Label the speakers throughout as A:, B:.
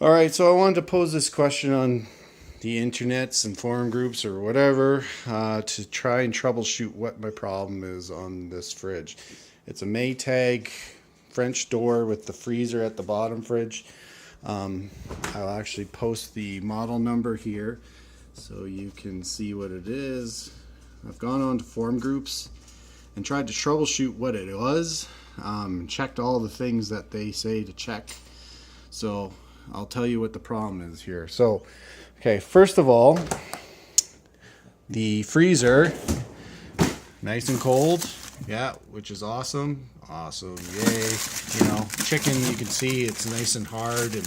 A: All right, so I wanted to pose this question on the internets and forum groups or whatever to try and troubleshoot what my problem is on this fridge. It's a Maytag French door with the freezer at the bottom fridge. I'll actually post the model number here so you can see what it is. I've gone on to forum groups and tried to troubleshoot what it was, checked all the things that they say to check. So I'll tell you what the problem is here. So, okay, first of all, the freezer, nice and cold, yeah, which is awesome. Awesome, yay. You know, chicken, you can see it's nice and hard and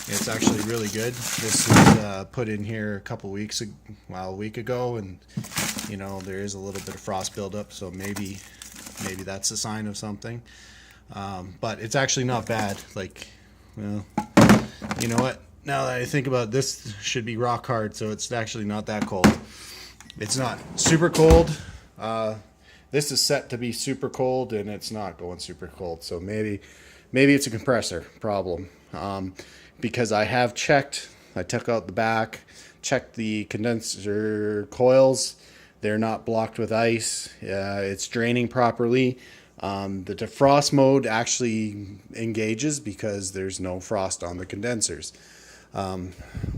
A: it's actually really good. This was put in here a week ago, and you know, there is a little bit of frost buildup, so maybe that's a sign of something. But it's actually not bad. Like, well, you know what? Now that I think about it, this should be rock hard, so it's actually not that cold. It's not super cold. This is set to be super cold, and it's not going super cold. So maybe it's a compressor problem. Because I have checked. I took out the back, checked the condenser coils. They're not blocked with ice. It's draining properly. The defrost mode actually engages because there's no frost on the condensers,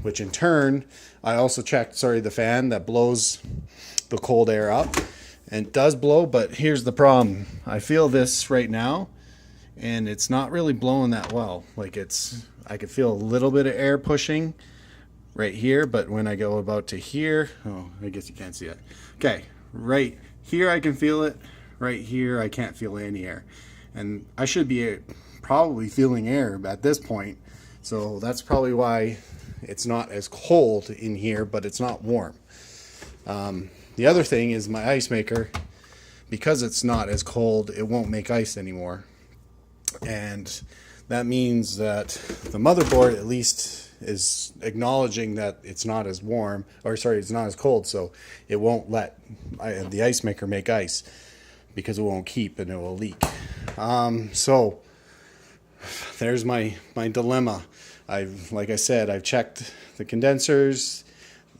A: which in turn, I also checked, the fan that blows the cold air up, and it does blow, but here's the problem. I feel this right now, and it's not really blowing that well. Like, I could feel a little bit of air pushing right here, but when I go about to here, oh, I guess you can't see it. Okay, right here I can feel it. Right here I can't feel any air, and I should be probably feeling air at this point, so that's probably why it's not as cold in here, but it's not warm. The other thing is my ice maker, because it's not as cold, it won't make ice anymore, and that means that the motherboard at least is acknowledging that it's not as warm, it's not as cold, so it won't let the ice maker make ice, because it won't keep and it will leak. So there's my dilemma. Like I said, I've checked the condensers.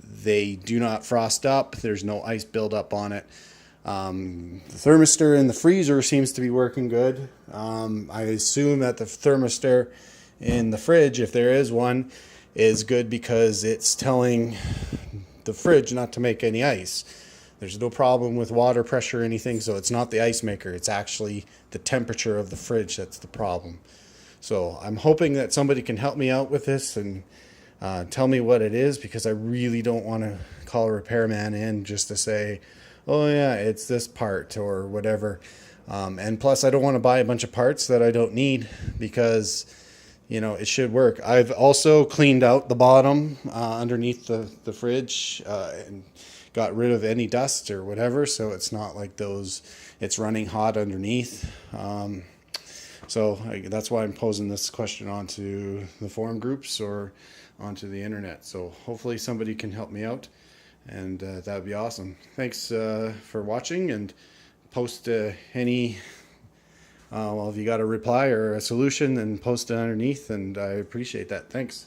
A: They do not frost up. There's no ice buildup on it. The thermistor in the freezer seems to be working good. I assume that the thermistor in the fridge, if there is one, is good because it's telling the fridge not to make any ice. There's no problem with water pressure or anything, so it's not the ice maker. It's actually the temperature of the fridge that's the problem. So I'm hoping that somebody can help me out with this and tell me what it is, because I really don't want to call a repairman in just to say, oh yeah, it's this part or whatever. And plus, I don't want to buy a bunch of parts that I don't need, because you know, it should work. I've also cleaned out the bottom underneath the fridge and got rid of any dust or whatever, so it's not like it's running hot underneath. So that's why I'm posing this question onto the forum groups or onto the internet. So hopefully somebody can help me out, and that would be awesome. Thanks for watching, and post any if you got a reply or a solution, then post it underneath, and I appreciate that. Thanks.